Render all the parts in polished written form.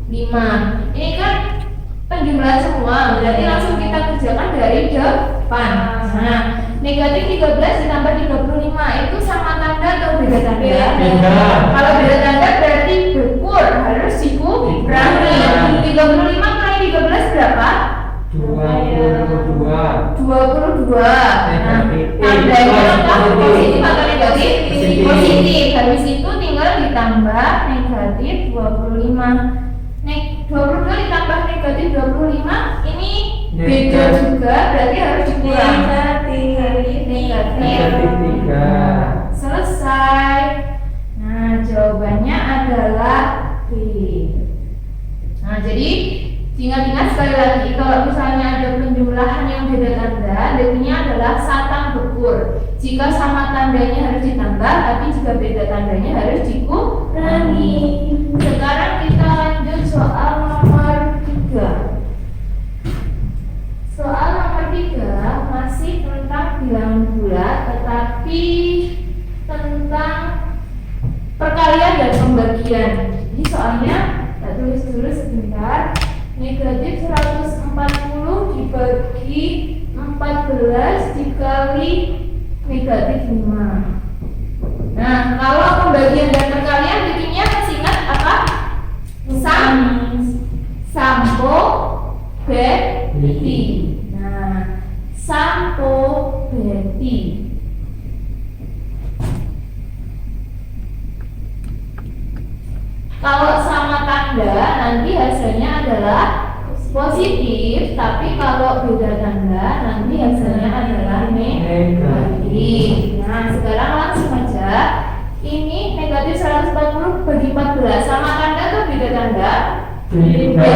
Ini kan penjumlahan semua, berarti langsung kita kerjakan dari depan. Nah, negatif 13 ditambah 35 itu sama tanda atau beda tanda? Beda. Kalau beda tanda berarti bekur, harus dikurangi. 35 kali 13 berapa? 22. 22. Nah, tandanya lengkap positif atau negatif? Positif. Habis itu tinggal ditambah negatif 25. 22 ditambah negatif 25 ini beda juga, berarti harus dikurang. Negatif 3. Selesai. Nah, jawabannya adalah B. Nah, jadi ingat-ingat sekali lagi, kalau misalnya ada penjumlahan yang beda tanda, definisinya adalah satang bekur. Jika sama tandanya harus ditambah, tapi jika beda tandanya harus dikurangi. Sekarang kita lanjut soal nomor 3. Soal nomor 3 masih tentang bilangan bulat, tetapi tentang perkalian dan pembagian. Jadi soalnya kita tulis dulu sebentar. Negatif 140 dibagi 14 dikali negatif 5. Nah, kalau pembagian dan perkalian bikinnya masih ingat apa? Sampo beti. Nah, sampo beti. Kalau sama tanda nanti hasilnya adalah positif, tapi kalau beda tanda nanti hasilnya adalah negatif. Nah, sekarang langsung aja. Ini negatif 140 bagi 14 sama tanda atau beda tanda? Beda.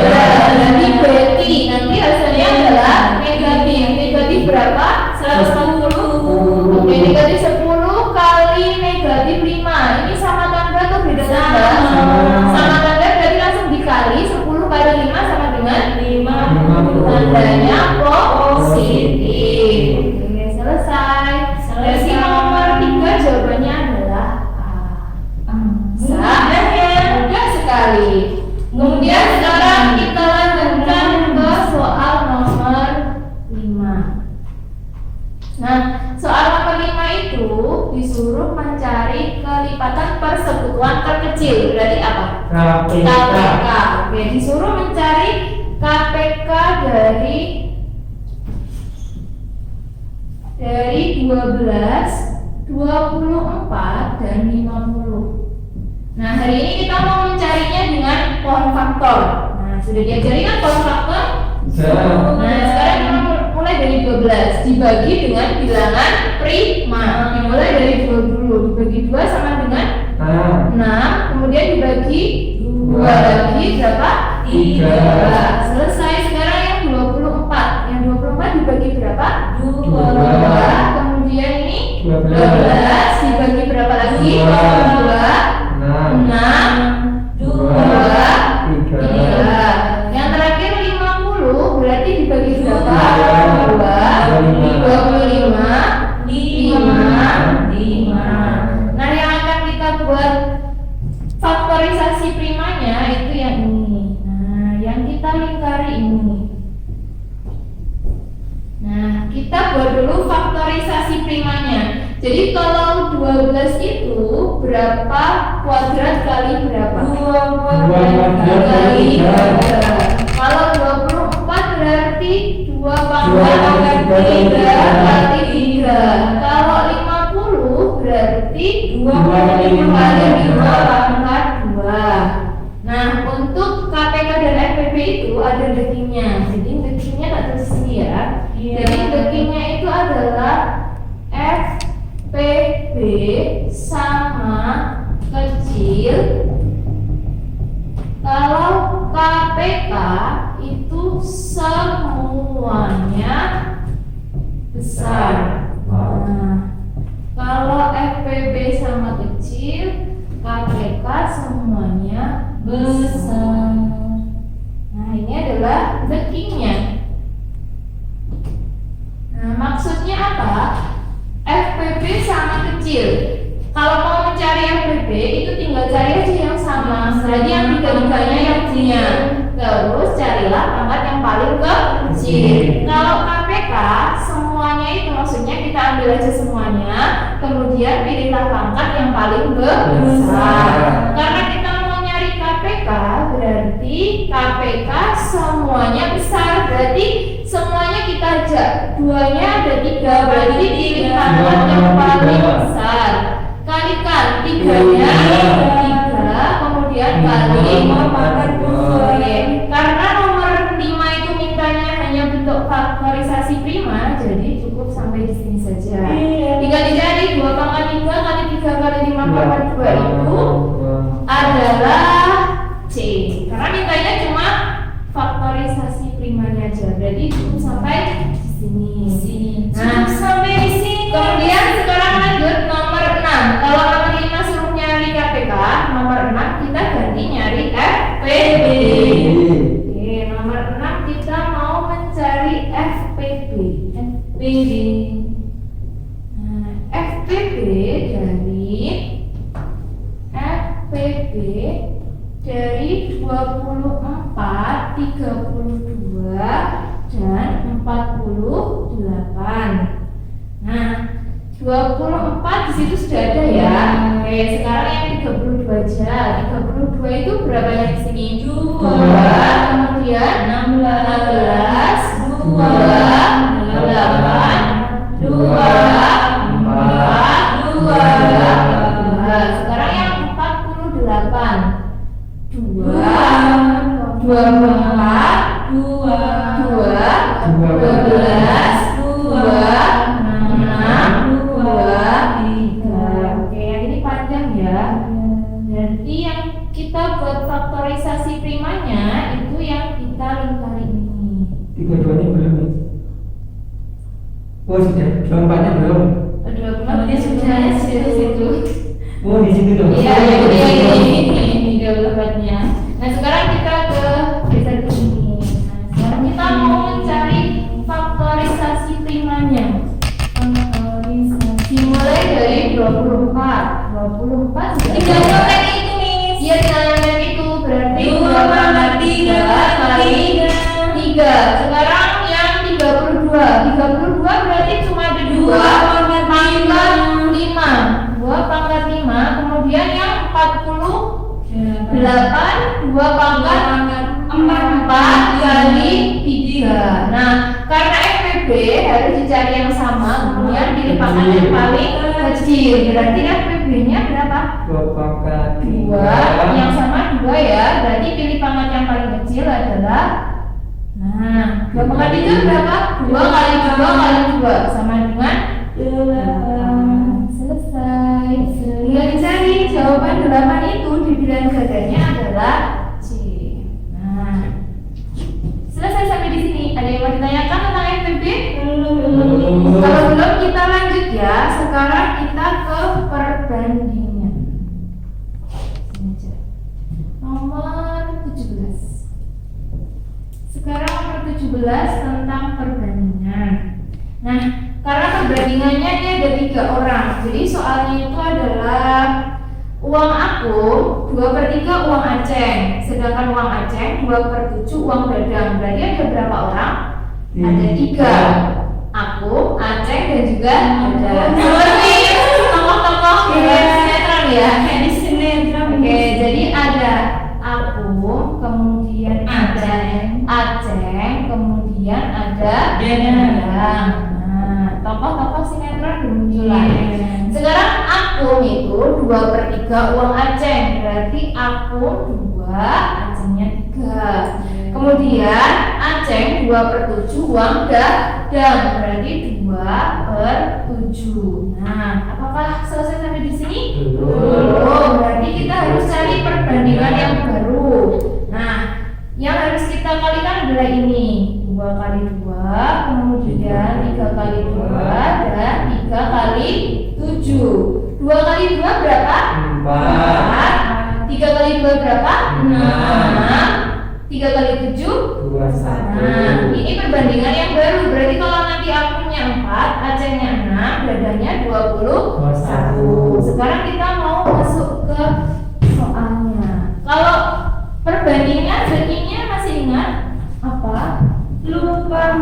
Jadi berarti nanti hasilnya adalah negatif. Negatif berapa? 140. Oke, negatif 10 kali negatif 5. Ini sama tanda atau beda tanda? Sama tanda, berarti langsung dikali 10 kali 5 sama dengan 50. Tandanya positif. Oke, selesai. Versi nomor 3 jawabannya adalah A. Mudah sekali. Kemudian sekarang kita lanjutkan ke soal nomor 5. Nah, soal nomor 5 itu disuruh mencari kelipatan persekutuan terkecil. Berarti apa? KPK. Oke, disuruh mencari KPK dari 12, 24 dan 50. Nah, hari ini kita mau mencarinya dengan pohon faktor. Nah, sudah diajari kan pohon faktor? Nah, sekarang kita mulai dari 12 dibagi dengan bilangan prima. Dimulai dari 2 dulu, dibagi 2 sama dengan 6, kemudian dibagi 2 lagi berapa? 3. Selesai. Sekarang yang 24. Yang 24 dibagi berapa? 2. Kemudian ini 12 dibagi berapa lagi? 2. 6, 2, 3. Yang terakhir 50 berarti dibagi berapa? 2, 25, 5. Nah, yang akan kita buat faktorisasi primanya itu yang ini. Nah, yang kita lingkari ini. Nah, kita buat dulu faktorisasi primanya. Jadi kalau 12 itu berapa kuadrat kali berapa? 2 kali 3. Kalau 24 berarti 2 pangkat 3 kali 3. Kalau 50 berarti 25 kali 5 pangkat 2. Nah, untuk KPK dan FPP itu ada detiknya. Jadi detiknya tak tulis sini ya. Jadi detiknya itu adalah FPB sama kecil kalau KPK itu semuanya besar. Nah, kalau FPB sama kecil, KPK semuanya besar. Nah, ini adalah detiknya. Nah, maksudnya apa? FPB sama kecil. Kalau mau mencari FPB itu tinggal cari aja yang sama. Berarti yang tiga-tiganya yang punya. aja semuanya. Kemudian pilihlah pangkat yang paling besar. Karena kita mau nyari KPK, berarti KPK semuanya besar. Berarti semuanya kita ajak. Duanya ada 3, berarti pilih pangkat yang paling besar. Kalikan 3-nya 3, kemudian kali pangkat 2. Karena nomor 5 itu mintanya hanya bentuk faktorisasi prima, jadi cukup sampai di sini saja. Tinggal dicari 2 pangkat 3 kali 3 kali 5 pangkat 2 itu adalah C. Karena mintanya cuma faktorisasi primanya aja, berarti cukup sampai di sini. Nah, sampai di sini. Kemudian sekarang lanjut nomor 6. Kalau nomor 5 suruh nyari KPK, nomor 6 kita ganti nyari FPB. Oke, nomor 6 kita mau mencari FPB. Nah, FPB dari 24, 32 dan 48. Nah, 24 di situ sudah ada ya. Oke, sekarang yang 32 aja. 32 itu berapa yang di sini? 2, kemudian 16, 2, 8, 2, 4, 2. Sekarang yang 48. 2, 24, 2, 12, 2, 3. Oke, yang ini panjang ya. Berarti yang kita buat faktorisasi primanya itu yang kita lingkari ini. 32-nya belum. Oh sudah, 24-nya belum. 24-nya sudah di situ. Oh di situ dong. Iya, ini 24-nya. Nah, sekarang kita geser ke sini. Nah, sekarang kita mau mencari faktorisasi primanya. Dimulai dari 24. 24 tinggal nyontek itu, Miss. Iya, tinggal nyontek itu. Berarti 2 pangkat 3 kali 3. Sekarang yang 32. 32 berarti cuma ada 2 pangkat 5. 2 pangkat 5. Kemudian yang 48, 2 pangkat 4 kali 3. Nah, karena FPB harus dicari yang sama, kemudian pilih pangkat yang paling kecil. Berarti FPB-nya berapa? 2 pangkat 2, yang sama 2 ya. Berarti pilih pangkat yang paling kecil adalah, nah, 2 pangkat 3 berapa? 2 kali 2 kali 2 sama dengan 8. Selesai. Tinggal dicari jawaban 8 itu di pilihan gadanya adalah C. Nah, selesai sampai di sini. Ada yang mau ditanyakan tentang FPB? Kalau belum kita lanjut ya. Sekarang kita ke perbandingan. Nomor 17. Sekarang nomor 17 tentang perbandingan. Nah, karena perbandingannya ini ada 3 orang. Jadi soalnya itu adalah uang aku 2/3 uang Aceng, sedangkan uang Aceng 2/7 uang Dadang. Berarti ada berapa orang? Ada 3. Aku, Aceng dan juga Dadang. Seperti tokoh-tokoh sinetron ya. Kayak di sinetron. Oke, jadi ada aku, kemudian ada Aceng, kemudian ada Dadang. Tokoh-tokoh sinetron bermunculan. Sekarang aku itu 2/3 uang Aceng, berarti aku 2, Acengnya 3. Kemudian Aceng 2/7 uang Dadang, berarti 2/7. Nah, apakah selesai sampai di sini? Belum. Berarti kita harus cari perbandingan yang baru. Nah, yang harus kita kalikan adalah ini. 2 kali 2, kemudian 3 kali 2, dan 3 kali 7. 2 kali 2 berapa? 4. 3 kali 2 berapa? 6. 3 kali 7? 21. Nah, ini perbandingan yang baru. Berarti kalau nanti akunnya 4, Acengnya 6, Dadangnya 21. Sekarang kita mau masuk ke soalnya. Kalau perbandingan bagiannya masih ingat? Apa? Lupa.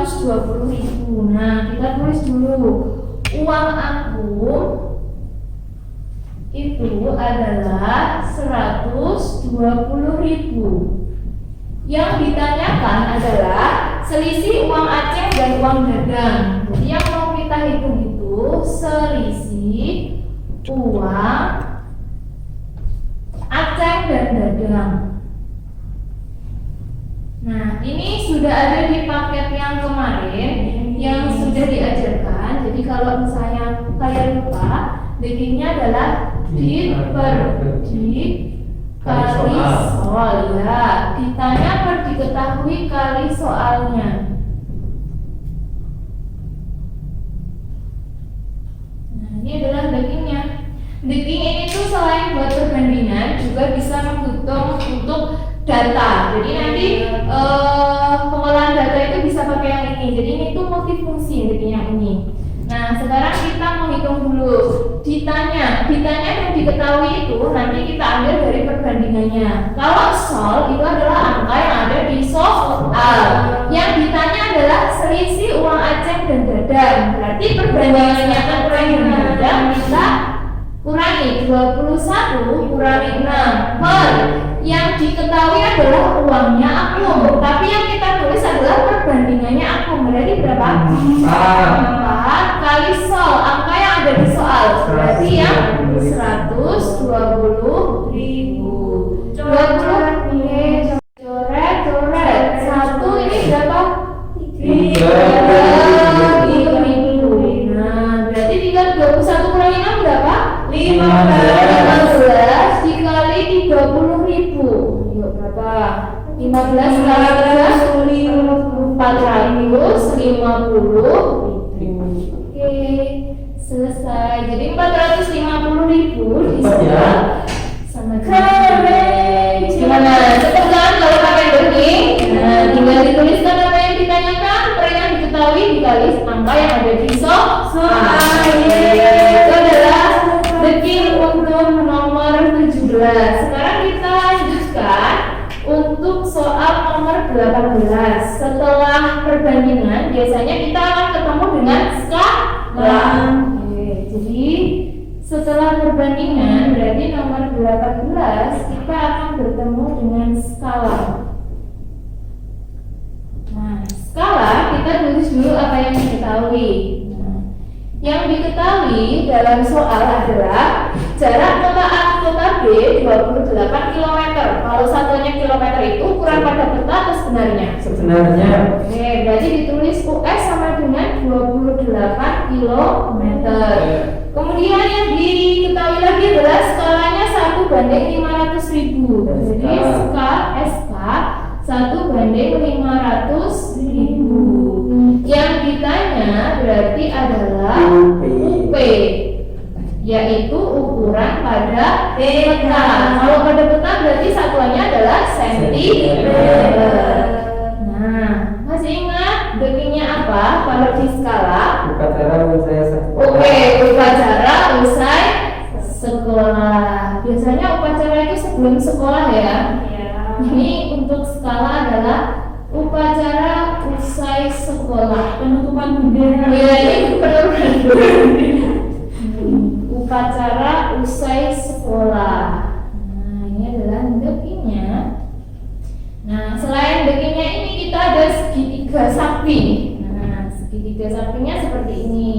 120.000. Nah, kita tulis dulu. Uang aku itu adalah 120.000. Yang ditanyakan adalah selisih uang Aceh dan uang Dadang. Jadi yang mau kita hitung itu selisih uang Aceh dan Dadang. Nah, ini sudah ada di paket yang kemarin yang sudah diajarkan. Jadi kalau misalnya kalian lupa, bikinnya adalah di kali soal ya. Ditanya per diketahui kali soalnya. Nah, ini adalah backingnya. Backing ini tuh selain buat perbandingan juga bisa menghitung untuk data. Jadi nanti pengolahan data itu bisa pakai yang ini. Jadi ini tuh multifungsi yang ini. Nah, sekarang kita menghitung dulu. Ditanya dan diketahui itu nanti kita ambil dari perbandingannya. Kalau sol itu adalah angka yang ada di soal. Yang ditanya adalah selisih uang Aceh dan Dadang. Berarti perbandingannya antara yang Dadang kita kurangi 21 kurangi 6 per yang diketahui adalah uangnya aku, tapi yang kita tulis adalah perbandingannya aku. Berarti berapa? 4 kali sol, angka yang ada di soal. Berarti yang 120.000. 20 coret 1 ini berapa? 3.000. Nah, berarti tinggal 21 kurangi 6 berapa? 15 dikali 30.000. Yuk berapa? 15 kali 450. Oke, selesai. Jadi 450.000 disebar sama keren. Gimana? Cepet kan kalau pakai backing? Nah, tinggal dituliskan apa yang ditanyakan, per yang diketahui dikali angka yang ada di soal. Itu adalah backing untuk nomor 17. Sekarang kita lanjutkan untuk soal nomor 18. Setelah perbandingan biasanya kita akan ketemu dengan skala. Jadi setelah perbandingan berarti nomor 18 kita akan bertemu dengan skala. Nah, skala kita tulis dulu apa yang diketahui. Yang diketahui dalam soal adalah jarak kota A ke kota B 28 km. Kalau satunya kilometer itu ukuran pada peta atau sebenarnya? Sebenarnya. Oke, berarti ditulis US sama dengan 28 km. Kemudian yang diketahui lagi adalah skalanya 1 banding 500.000. Jadi SK 1 banding 500.000. Yang ditanya berarti adalah UP, yaitu ukuran pada peta. Kalau pada peta berarti satuannya adalah sentimeter. Nah, masih ingat backingnya apa kalau di skala? Upacara usai sekolah. Oke, upacara usai sekolah. Biasanya upacara itu sebelum sekolah ya. Ini untuk skala adalah upacara usai sekolah, penutupan bendera. Ya, ini penutupan bendera. Upacara usai sekolah. Nah, ini adalah backingnya. Nah, selain backingnya ini kita ada segitiga samping. Nah, segitiga sampingnya seperti ini.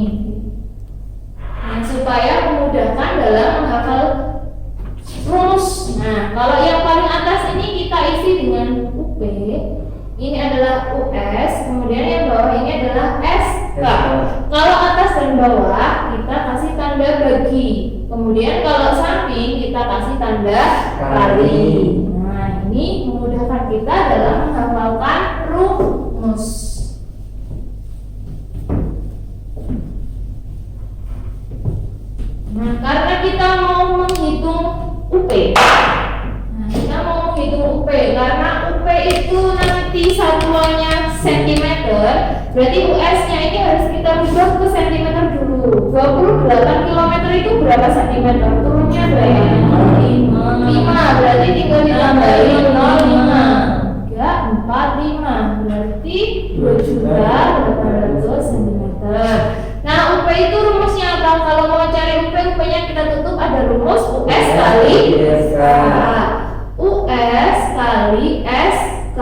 Nah, supaya memudahkan dalam menghafal rumus. Nah, kalau yang paling atas ini kita isi dengan UP. Ini adalah US, kemudian yang bawah ini adalah SK. Kalau atas dan bawah kita kasih tanda bagi. Kemudian kalau samping kita kasih tanda kali. Nah, ini memudahkan kita dalam menghafalkan rumus. Nah, karena kita mau menghitung UP. Nah, kita mau menghitung UP karena UP itu nanti satuannya sentimeter, berarti US-nya ini harus kita ubah ke sentimeter dulu. 28 km itu berapa sentimeter? Turunnya berapa? 5. Berarti tinggal ditambahin 0,5. 3, 4, 5. Berarti 2.800 cm. Nah, UP itu rumusnya apa? Kalau mau cari UP, UP-nya kita tutup ada rumus US kali SK. US kali SK.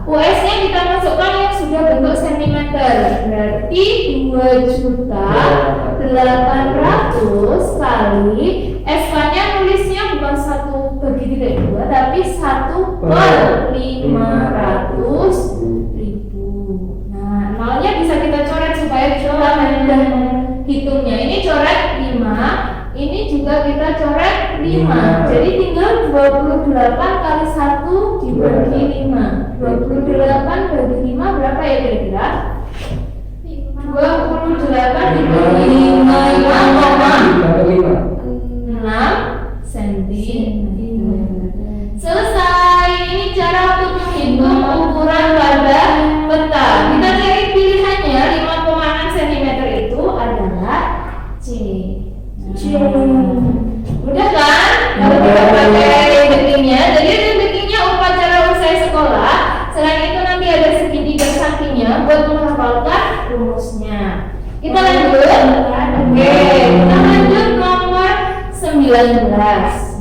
US-nya kita masukkan yang sudah bentuk sentimeter. Berarti 2.800 kali SK-nya nulisnya bukan 1/2 tapi 1/500.000. Nah, nolnya bisa kita coret supaya kita mudah hitungnya. Ini coret 5, ini juga kita coret 5. Jadi tinggal 28 kali 1 dibagi 5. 28 bagi 5 berapa ya kira-kira? 28 dibagi 5,6 cm. Selesai. Ini cara untuk menghitung ukuran pada peta. Kita cari pilihannya. 5,6 cm itu adalah C. Mudah kan? Kalau kita pakai dekingnya. Jadi dekingnya upacara usai sekolah. Selain itu nanti ada segitiga sampingnya buat menghafalkan rumusnya. Kita lanjut. Oke, kita lanjut nomor 19.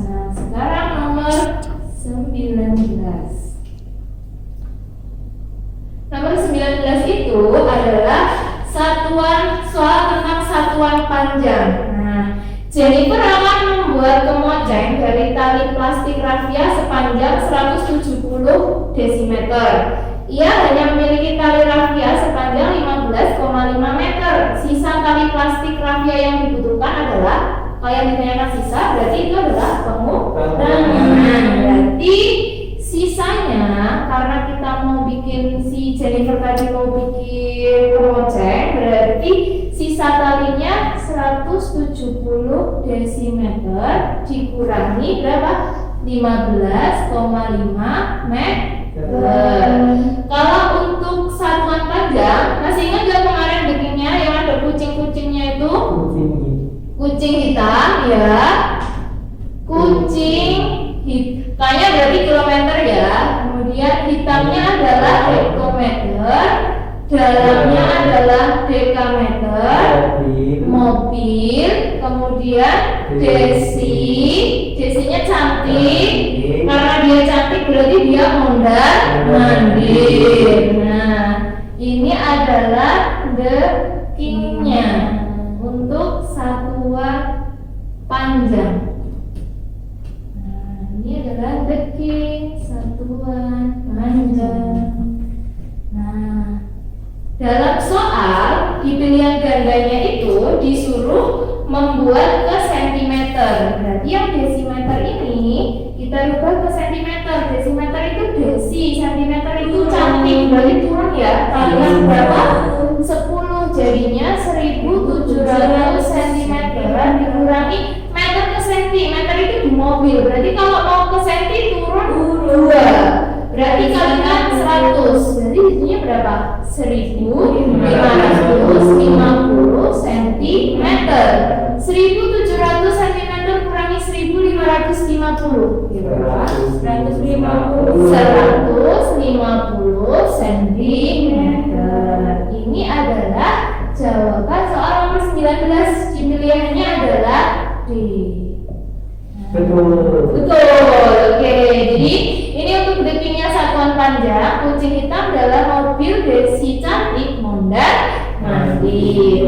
Nah, sekarang nomor 19. Nomor 19 itu adalah soal tentang satuan panjang. Nah, Jennifer akan membuat kemoceng dari tali plastik raffia sepanjang 170 dm. Ia hanya memiliki tali raffia sepanjang 15,5 meter. Sisa tali plastik raffia yang dibutuhkan adalah, kalau yang ditanyakan sisa berarti itu adalah pengurangan. Berarti sisanya, karena kita mau bikin, si Jennifer tadi mau bikin kemoceng, berarti sisa talinya 170 dm dikurangi berapa? 15,5 meter. Kalau untuk satuan panjang, masih ingat gak kemarin dekingnya yang ada kucing-kucingnya itu? Kucing hitam ya. Kucing hitamnya berarti kilometer ya. Kemudian hitamnya adalah hektometer, dalamnya adalah dekameter, mobil, kemudian desinya cantik. Karena dia cantik berarti dia mondar-mandir. Nah, ini adalah dekingnya untuk satuan panjang. Nah, ini adalah deking satuan panjang. Nah, dalam soal di pilihan gandanya itu disuruh membuat ke sentimeter. Berarti yang desimeter ini kita rubah ke sentimeter. Desimeter itu desi, sentimeter itu cantik. Berarti turun ya. Kalian berapa? 10. Jadinya 1700 cm dikurangi meter ke senti. Meter itu di mobil. Berarti kalau mau ke senti turun 2. Berarti kalikan 100. Berarti jadinya berapa? 1550 cm. 1700 cm kurangi 1550. 150 cm. Ini adalah jawaban soal nomor 19. Pilihannya adalah D. Betul. Oke, jadi ini untuk dekingnya satuan panjang. Kucing hitam adalah mobil, desi cantik, mondar-mandir.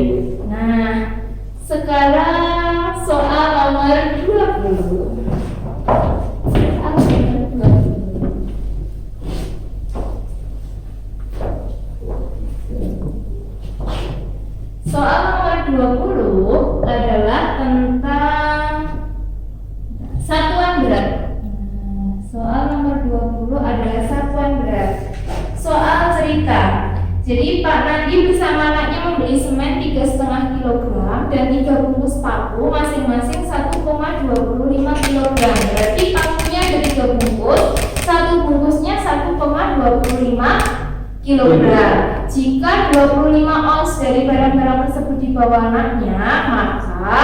Nah, sekarang soal nomor 20. Soal nomor 20 adalah tentang satuan berat. Soal nomor 20 adalah satuan berat. Soal cerita. Jadi Pak Nandi bersama anaknya membeli semen 3,5 kg dan 3 bungkus paku masing-masing 1,25 kg. Berarti pakunya ada 3 bungkus, satu bungkusnya 1,25 kg. Jika 25 ons dari barang-barang tersebut dibawa anaknya, maka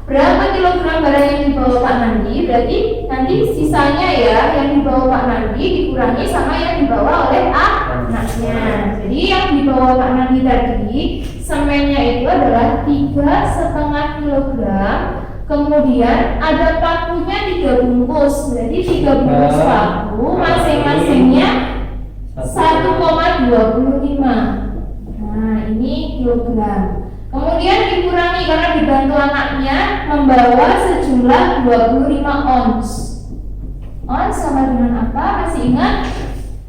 berapa kilogram barang yang dibawa Pak Nandi, berarti nanti sisanya ya yang dibawa Pak Nandi dikurangi sama yang dibawa oleh anaknya. Jadi yang dibawa Pak Nandi tadi semennya itu adalah 3,5 kilogram. Kemudian ada pakunya 3 bungkus, berarti 3 bungkus paku masing-masingnya 1,25. Nah ini kilogram. Kemudian dikurangi karena dibantu anaknya membawa sejumlah 25 ons. Ons sama dengan apa? Masih ingat?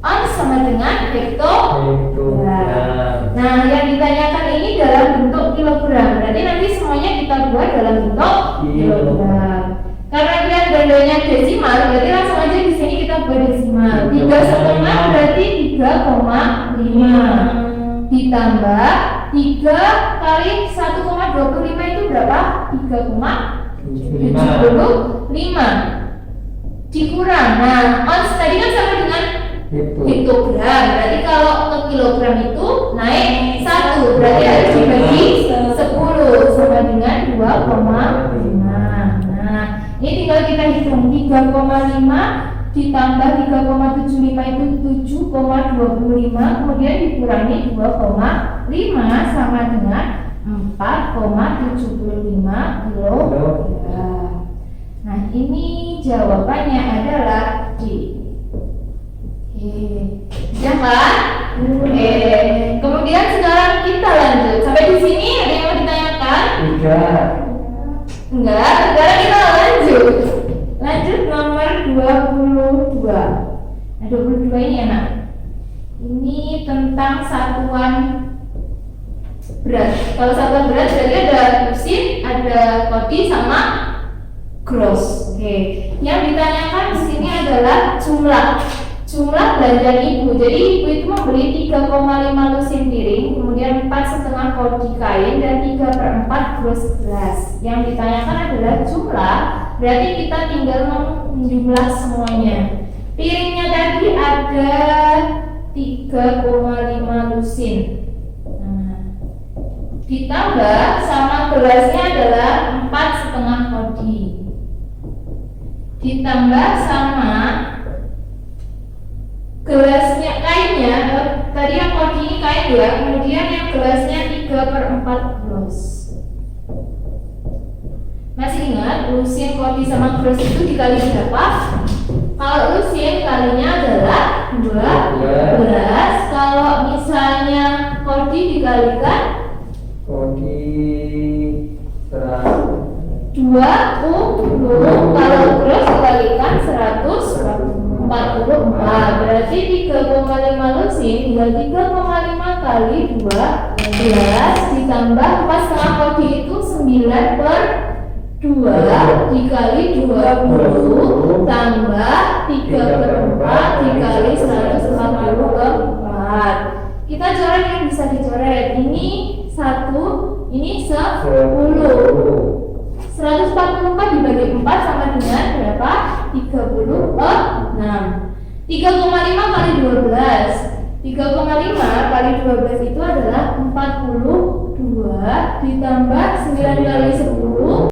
Ons sama dengan hektogram. Nah, yang ditanyakan ini dalam bentuk kilogram. Berarti nanti semuanya kita buat dalam bentuk kilogram. Karena dia dandanya desimal, berarti langsung aja di sini kita buat desimal. 3,5 berarti 3,5 ditambah 3 kali 1,25 itu berapa? 3,75 dikurang. Nah, ons tadi kan sama dengan hektogram. Berarti kalau ke kilogram itu naik 1, berarti harus dibagi 10 sama dengan 2,5. Nah, ini tinggal kita hitung 3,5 ditambah 3,75 itu 7,25, kemudian dikurangi 2,5 sama dengan 4,75 kilogram. Nah ini jawabannya adalah D. Ya kan? Kemudian sekarang kita lanjut. Sampai di sini ada yang mau ditanyakan? Enggak. Sekarang kita lanjut. Lanjut nomor 22. Nah 22 ini enak. Ini tentang satuan berat. Kalau satuan berat berarti ada lusin, ada kodi sama gross. Oke. Yang ditanyakan di sini adalah jumlah belanjaan ibu. Jadi ibu itu membeli 3,5 lusin piring, kemudian 4,5 kodi kain dan 3/4 gross beras. Yang ditanyakan adalah jumlah. Berarti kita tinggal menjumlah semuanya. Piringnya tadi ada 3,5 lusin. Nah, ditambah sama gelasnya adalah 4,5 kodi. Ditambah sama gelasnya kainnya, tadi yang kodi ini kain ya, kemudian yang gelasnya 3/4 gross. Masih ingat lusin, kodi sama gross itu dikali berapa? Kalau lusin kalinya adalah 12. Kalau misalnya kodi dikalikan kodi 100 20. Kalau gross dikalikan 144. Berarti 3,5 lusin tinggal 3,5 kali 12 ditambah 4,5 kodi itu 9/2 dikali 20 tambah 3/4 dikali 144. Kita coret yang bisa dicoret. Ini 1, ini 10. 144 dibagi 4 sama dengan berapa? 36. 3,5 kali 12. 3,5 kali 12 itu adalah 42 ditambah 9 kali 10